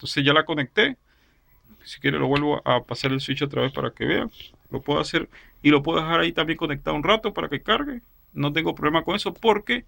Entonces ya la conecté. Si quiere lo vuelvo a pasar el switch otra vez para que vean. Lo puedo hacer y lo puedo dejar ahí también conectado un rato para que cargue. No tengo problema con eso porque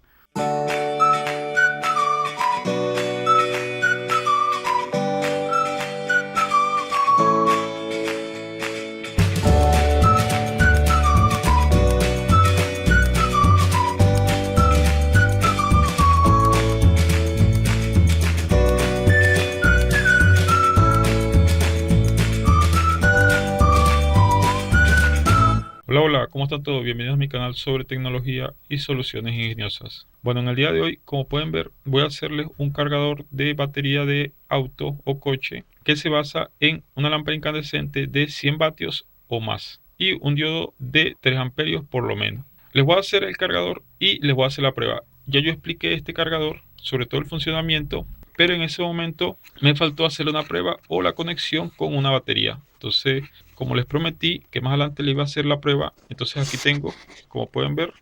hola, hola, ¿cómo están todos? Bienvenidos a mi canal sobre tecnología y soluciones ingeniosas. Bueno, en el día de hoy, como pueden ver, voy a hacerles un cargador de batería de auto o coche que se basa en una lámpara incandescente de 100 vatios o más y un diodo de 3 amperios por lo menos. Les voy a hacer el cargador y les voy a hacer la prueba. Ya yo expliqué este cargador, sobre todo el funcionamiento, pero en ese momento me faltó hacer una prueba o la conexión con una batería. Entonces, como les prometí que más adelante le iba a hacer la prueba, entonces aquí tengo, como pueden ver,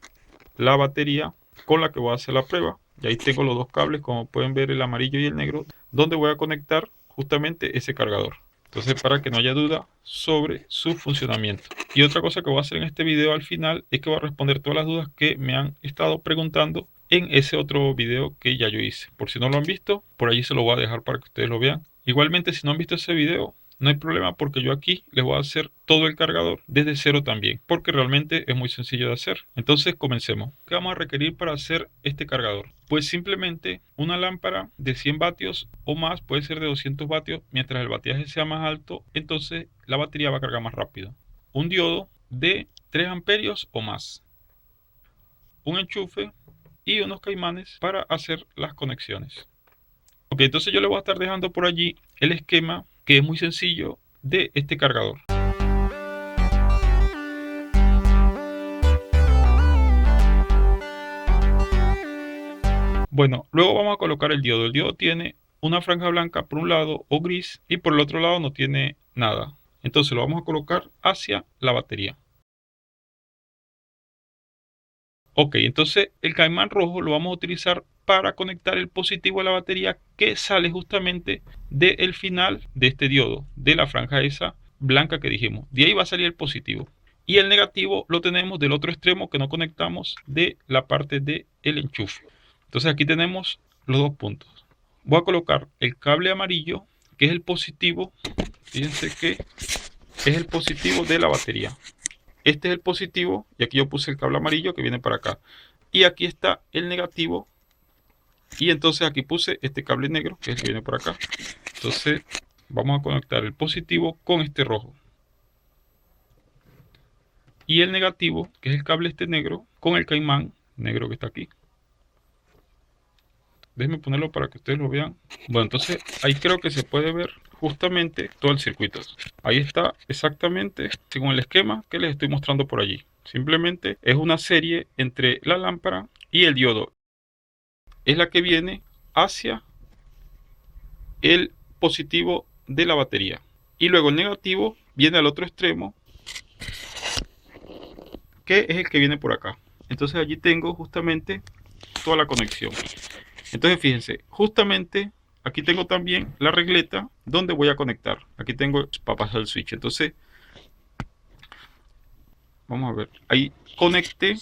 la batería con la que voy a hacer la prueba. Y ahí tengo los dos cables, como pueden ver, el amarillo y el negro, donde voy a conectar justamente ese cargador. Entonces, para que no haya duda sobre su funcionamiento. Y otra cosa que voy a hacer en este video al final es que voy a responder todas las dudas que me han estado preguntando en ese otro video que ya yo hice. Por si no lo han visto, por allí se lo voy a dejar para que ustedes lo vean. Igualmente, si no han visto ese video, no hay problema porque yo aquí les voy a hacer todo el cargador desde cero también, porque realmente es muy sencillo de hacer. Entonces comencemos. ¿Qué vamos a requerir para hacer este cargador? Pues simplemente una lámpara de 100 vatios o más, puede ser de 200 vatios, mientras el batiaje sea más alto, entonces la batería va a cargar más rápido. Un diodo de 3 amperios o más. Un enchufe y unos caimanes para hacer las conexiones. Ok, entonces yo le voy a estar dejando por allí el esquema, que es muy sencillo, de este cargador. Bueno, luego vamos a colocar el diodo. El diodo tiene una franja blanca por un lado o gris y por el otro lado no tiene nada. Entonces lo vamos a colocar hacia la batería. Ok, entonces el caimán rojo lo vamos a utilizar para conectar el positivo a la batería que sale justamente del final de este diodo, de la franja esa blanca que dijimos. De ahí va a salir el positivo. Y el negativo lo tenemos del otro extremo que no conectamos de la parte del enchufe. Entonces aquí tenemos los dos puntos. Voy a colocar el cable amarillo, que es el positivo. Fíjense que es el positivo de la batería. Este es el positivo y aquí yo puse el cable amarillo que viene para acá. Y aquí está el negativo. Y entonces aquí puse este cable negro que es el que viene por acá. Entonces vamos a conectar el positivo con este rojo. Y el negativo, que es el cable este negro, con el caimán negro que está aquí. Déjenme ponerlo para que ustedes lo vean. Bueno, entonces ahí creo que se puede ver justamente todo el circuito. Ahí está exactamente según el esquema que les estoy mostrando por allí. Simplemente es una serie entre la lámpara y el diodo. Es la que viene hacia el positivo de la batería. Y luego el negativo viene al otro extremo, que es el que viene por acá. Entonces allí tengo justamente toda la conexión. Entonces fíjense, justamente aquí tengo también la regleta donde voy a conectar. Aquí tengo para pasar el switch. Entonces, vamos a ver. Ahí conecté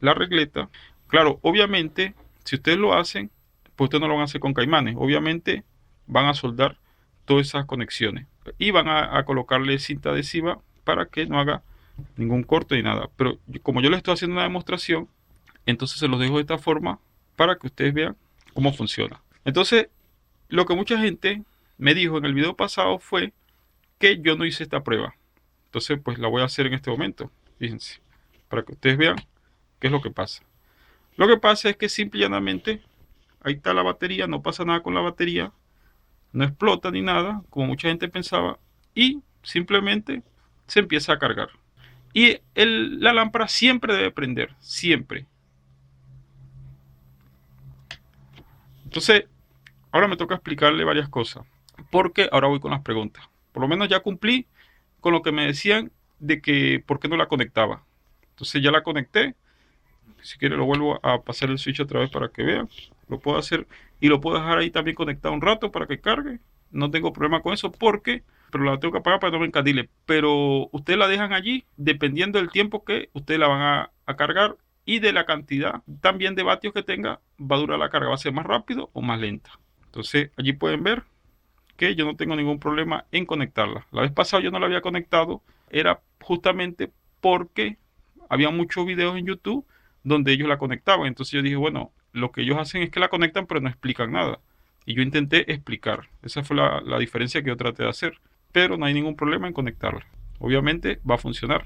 la regleta. Claro, obviamente, si ustedes lo hacen, pues ustedes no lo van a hacer con caimanes. Obviamente van a soldar todas esas conexiones. Y van a colocarle cinta adhesiva para que no haga ningún corte ni nada. Pero como yo les estoy haciendo una demostración, entonces se los dejo de esta forma para que ustedes vean cómo funciona. Entonces, lo que mucha gente me dijo en el video pasado fue que yo no hice esta prueba. Entonces, pues la voy a hacer en este momento. Fíjense, para que ustedes vean qué es lo que pasa. Lo que pasa es que simple y llanamente, ahí está la batería, no pasa nada con la batería, no explota ni nada, como mucha gente pensaba, y simplemente se empieza a cargar. Y la lámpara siempre debe prender, siempre. Entonces, ahora me toca explicarle varias cosas, porque ahora voy con las preguntas. Por lo menos ya cumplí con lo que me decían de que por qué no la conectaba. Entonces ya la conecté. Si quiere lo vuelvo a pasar el switch otra vez para que vean. Lo puedo hacer y lo puedo dejar ahí también conectado un rato para que cargue. no tengo problema con eso pero la tengo que apagar para que no me encandile. Pero ustedes la dejan allí dependiendo del tiempo que ustedes la van a cargar y de la cantidad también de vatios que tenga, va a durar la carga, va a ser más rápido o más lenta. Entonces allí pueden ver que yo no tengo ningún problema en conectarla. La vez pasada yo no la había conectado, era justamente porque había muchos videos en YouTube donde ellos la conectaban. Entonces yo dije, bueno, lo que ellos hacen es que la conectan pero no explican nada. Y yo intenté explicar. Esa fue la diferencia que yo traté de hacer. Pero no hay ningún problema en conectarla. Obviamente va a funcionar.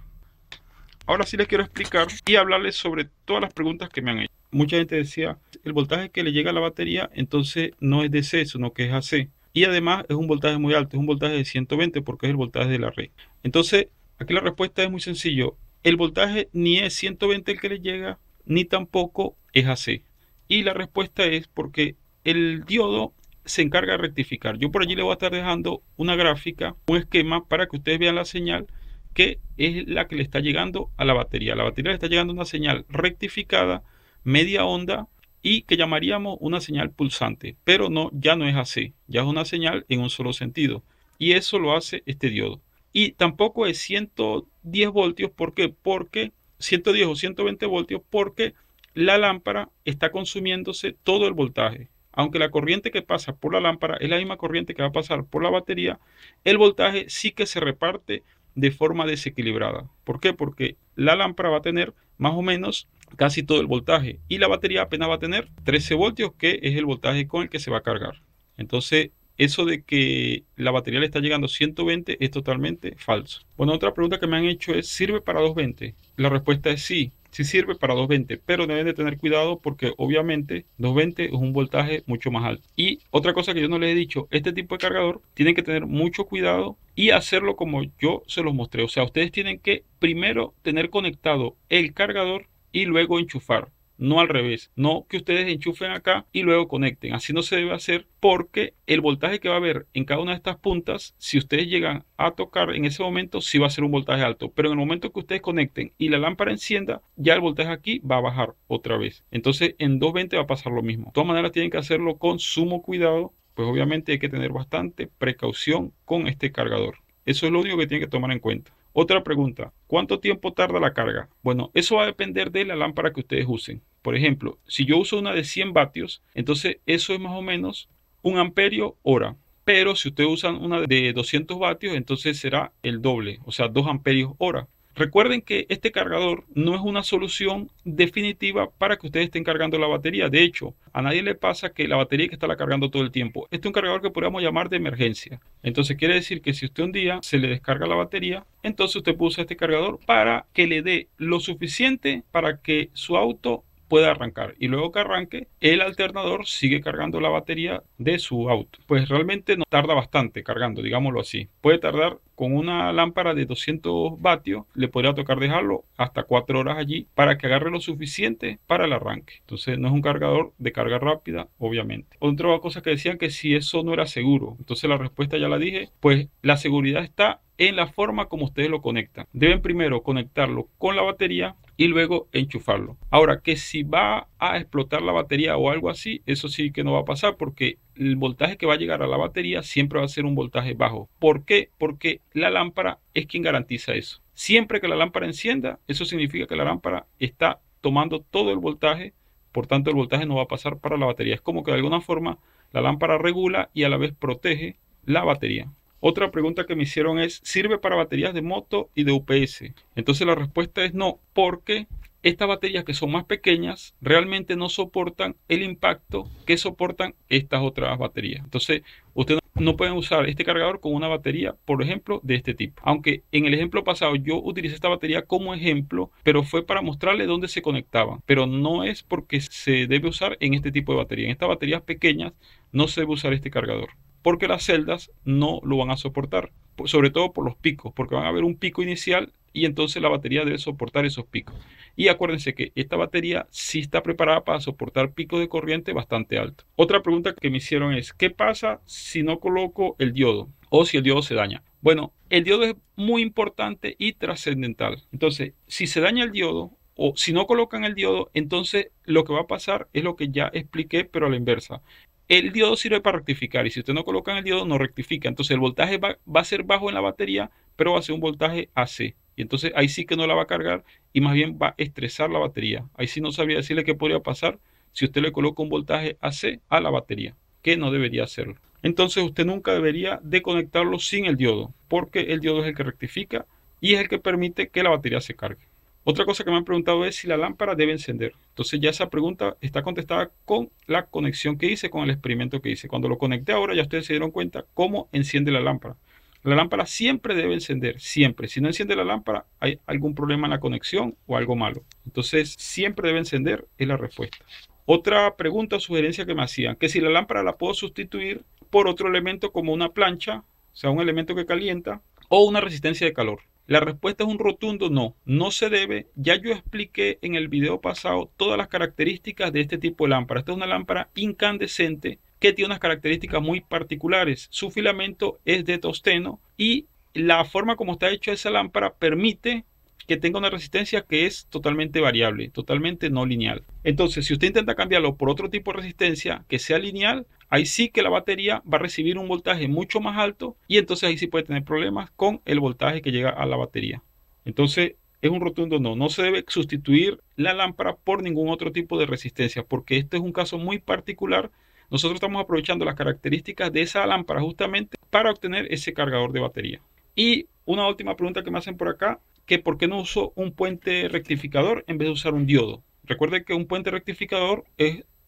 Ahora sí les quiero explicar y hablarles sobre todas las preguntas que me han hecho. Mucha gente decía, el voltaje que le llega a la batería entonces no es DC, sino que es AC. Y además es un voltaje muy alto, es un voltaje de 120 porque es el voltaje de la red. Entonces, aquí la respuesta es muy sencillo. El voltaje ni es 120 el que le llega, ni tampoco es AC. Y la respuesta es porque el diodo se encarga de rectificar. Yo por allí le voy a estar dejando una gráfica, un esquema para que ustedes vean la señal que es la que le está llegando a la batería. A la batería le está llegando una señal rectificada, media onda, y que llamaríamos una señal pulsante, pero no, ya no es así, ya es una señal en un solo sentido, y eso lo hace este diodo. Y tampoco es 110 voltios, ¿por qué? Porque 110 o 120 voltios, porque la lámpara está consumiéndose todo el voltaje. Aunque la corriente que pasa por la lámpara es la misma corriente que va a pasar por la batería, el voltaje sí que se reparte de forma desequilibrada. ¿Por qué? Porque la lámpara va a tener más o menos casi todo el voltaje y la batería apenas va a tener 13 voltios, que es el voltaje con el que se va a cargar. Entonces, eso de que la batería le está llegando a 120 es totalmente falso. Bueno, otra pregunta que me han hecho es, ¿sirve para 220? La respuesta es sí. Sí sirve para 220, pero deben de tener cuidado porque obviamente 220 es un voltaje mucho más alto. Y otra cosa que yo no les he dicho, este tipo de cargador tienen que tener mucho cuidado y hacerlo como yo se los mostré. O sea, ustedes tienen que primero tener conectado el cargador y luego enchufar. No al revés, no que ustedes enchufen acá y luego conecten. Así no se debe hacer porque el voltaje que va a haber en cada una de estas puntas, si ustedes llegan a tocar en ese momento, sí va a ser un voltaje alto. Pero en el momento que ustedes conecten y la lámpara encienda, ya el voltaje aquí va a bajar otra vez. Entonces en 220 va a pasar lo mismo. De todas maneras tienen que hacerlo con sumo cuidado, pues obviamente hay que tener bastante precaución con este cargador. Eso es lo único que tienen que tomar en cuenta. Otra pregunta, ¿cuánto tiempo tarda la carga? Bueno, eso va a depender de la lámpara que ustedes usen. Por ejemplo, si yo uso una de 100 vatios, entonces eso es más o menos 1 amperio hora. Pero si ustedes usan una de 200 vatios, entonces será el doble, o sea, 2 amperios hora. Recuerden que este cargador no es una solución definitiva para que ustedes estén cargando la batería. De hecho, a nadie le pasa que la batería hay que estarla cargando todo el tiempo. Este es un cargador que podríamos llamar de emergencia. Entonces quiere decir que si usted un día se le descarga la batería, entonces usted puede usar este cargador para que le dé lo suficiente para que su auto pueda arrancar, y luego que arranque el alternador sigue cargando la batería de su auto. Pues realmente no tarda bastante cargando, digámoslo así. Puede tardar con una lámpara de 200 vatios, le podría tocar dejarlo hasta 4 horas allí para que agarre lo suficiente para el arranque. Entonces no es un cargador de carga rápida, obviamente. Otra cosa que decían que si eso no era seguro, entonces la respuesta ya la dije, pues la seguridad está en la forma como ustedes lo conectan. Deben primero conectarlo con la batería y luego enchufarlo. Ahora, que si va a explotar la batería o algo así, eso sí que no va a pasar porque el voltaje que va a llegar a la batería siempre va a ser un voltaje bajo. ¿Por qué? Porque la lámpara es quien garantiza eso. Siempre que la lámpara encienda, eso significa que la lámpara está tomando todo el voltaje, por tanto el voltaje no va a pasar para la batería. Es como que de alguna forma la lámpara regula y a la vez protege la batería. Otra pregunta que me hicieron es, ¿sirve para baterías de moto y de UPS? Entonces la respuesta es no, porque estas baterías que son más pequeñas realmente no soportan el impacto que soportan estas otras baterías. Entonces ustedes no pueden usar este cargador con una batería, por ejemplo, de este tipo. Aunque en el ejemplo pasado yo utilicé esta batería como ejemplo, pero fue para mostrarle dónde se conectaban. Pero no es porque se debe usar en este tipo de batería. En estas baterías pequeñas no se debe usar este cargador, porque las celdas no lo van a soportar, sobre todo por los picos, porque van a haber un pico inicial y entonces la batería debe soportar esos picos. Y acuérdense que esta batería sí está preparada para soportar picos de corriente bastante altos. Otra pregunta que me hicieron es, ¿qué pasa si no coloco el diodo o si el diodo se daña? Bueno, el diodo es muy importante y trascendental. Entonces, si se daña el diodo o si no colocan el diodo, entonces lo que va a pasar es lo que ya expliqué, pero a la inversa. el diodo sirve para rectificar y si usted no coloca en el diodo no rectifica. Entonces el voltaje va a ser bajo en la batería, pero va a ser un voltaje AC. Y entonces ahí sí que no la va a cargar y más bien va a estresar la batería. Ahí sí no sabría decirle qué podría pasar si usted le coloca un voltaje AC a la batería, que no debería hacerlo. Entonces usted nunca debería de conectarlo sin el diodo, porque el diodo es el que rectifica y es el que permite que la batería se cargue. Otra cosa que me han preguntado es si la lámpara debe encender. Entonces ya esa pregunta está contestada con la conexión que hice, con el experimento que hice. Cuando lo conecté ahora ya ustedes se dieron cuenta cómo enciende la lámpara. La lámpara siempre debe encender, siempre. Si no enciende la lámpara hay algún problema en la conexión o algo malo. Entonces siempre debe encender, es la respuesta. Otra pregunta o sugerencia que me hacían, que si la lámpara la puedo sustituir por otro elemento como una plancha, o sea, un elemento que calienta, o una resistencia de calor. La respuesta es un rotundo no, no se debe. Ya yo expliqué en el video pasado todas las características de este tipo de lámpara. Esta es una lámpara incandescente que tiene unas características muy particulares. Su filamento es de tungsteno y la forma como está hecha esa lámpara permite que tenga una resistencia que es totalmente variable, totalmente no lineal. Entonces, si usted intenta cambiarlo por otro tipo de resistencia que sea lineal, ahí sí que la batería va a recibir un voltaje mucho más alto y entonces ahí sí puede tener problemas con el voltaje que llega a la batería. Entonces, es un rotundo no. No se debe sustituir la lámpara por ningún otro tipo de resistencia, porque este es un caso muy particular. Nosotros estamos aprovechando las características de esa lámpara justamente para obtener ese cargador de batería. Y una última pregunta que me hacen por acá, que por qué no uso un puente rectificador en vez de usar un diodo. Recuerde que un puente rectificador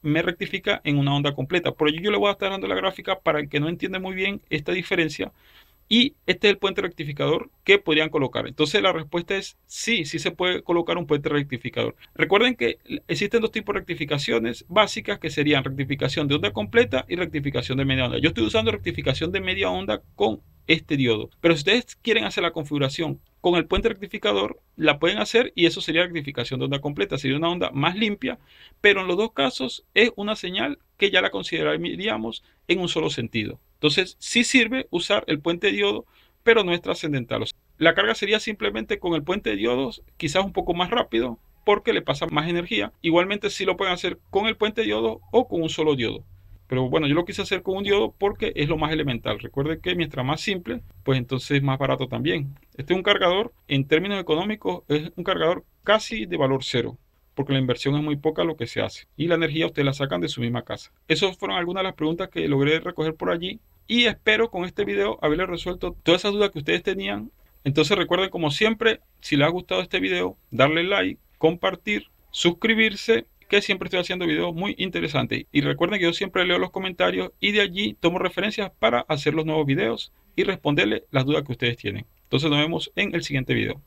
me rectifica en una onda completa. Por ello yo le voy a estar dando la gráfica para el que no entiende muy bien esta diferencia. Y este es el puente rectificador que podrían colocar. Entonces la respuesta es sí, sí se puede colocar un puente rectificador. Recuerden que existen dos tipos de rectificaciones básicas que serían rectificación de onda completa y rectificación de media onda. Yo estoy usando rectificación de media onda con este diodo. Pero si ustedes quieren hacer la configuración con el puente rectificador, la pueden hacer y eso sería rectificación de onda completa. Sería una onda más limpia, pero en los dos casos es una señal que ya la consideraríamos en un solo sentido. Entonces, sí sirve usar el puente diodo, pero no es trascendental. O sea, la carga sería simplemente con el puente de diodos, quizás un poco más rápido, porque le pasa más energía. Igualmente sí lo pueden hacer con el puente diodo o con un solo diodo. Pero bueno, yo lo quise hacer con un diodo porque es lo más elemental. Recuerden que mientras más simple, pues entonces es más barato también. Este es un cargador, en términos económicos, es un cargador casi de valor cero, porque la inversión es muy poca lo que se hace. Y la energía ustedes la sacan de su misma casa. Esas fueron algunas de las preguntas que logré recoger por allí. Y espero con este video haberles resuelto todas esas dudas que ustedes tenían. Entonces recuerden, como siempre, si les ha gustado este video, darle like, compartir, suscribirse, que siempre estoy haciendo videos muy interesantes. Y recuerden que yo siempre leo los comentarios y de allí tomo referencias para hacer los nuevos videos y responderle las dudas que ustedes tienen. Entonces nos vemos en el siguiente video.